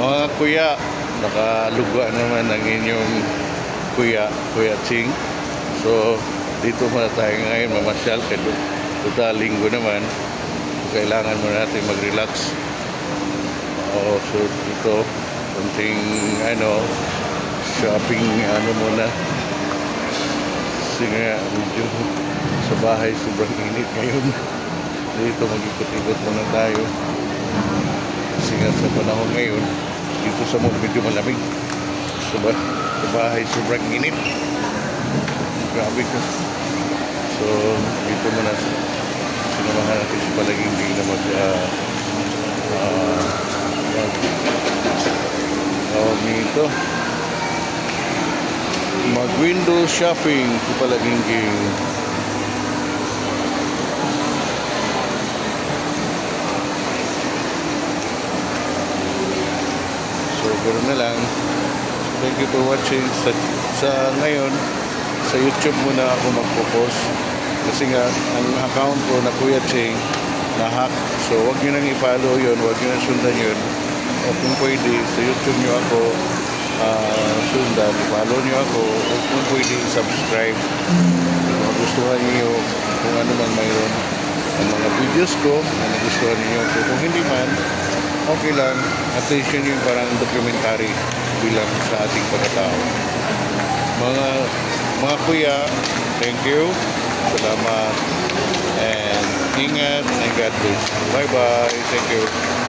Mga kuya, nakalugwa naman ang inyong Kuya Ching. So, dito muna tayo ngayon mamasyal kasi total linggo naman. Kailangan muna natin mag-relax. So dito, konting shopping muna. Kasi nga, medyo sa bahay sobrang init ngayon. Dito mag-ikot-ikot muna tayo. Kasi nga sa panahon ngayon, dito sa mall medyo malamig. Sa bahay sobrang init. Grabe ko. So, dito muna sinamahan natin si Palaging di na mag-window shopping si Palaging. So, ganoon na lang. Thank you for watching. Sa ngayon, sa YouTube muna ako magpo-post. Kasi nga, ang account ko na Kuya Ching, na-hack. So, huwag nyo nang i-follow yun. Huwag nyo nang sundan yun. O kung pwede, sa YouTube nyo ako sundan. I-follow nyo ako. O kung pwede, subscribe. Kung magustuhan nyo kung ano man mayroon ang mga videos ko na nagustuhan nyo. So, kung hindi man, okay lang. Attention yung parang documentary bilang sa ating pagkatao. Mga kuya, thank you. Salamat. And ingat and God bless. Bye-bye. Thank you.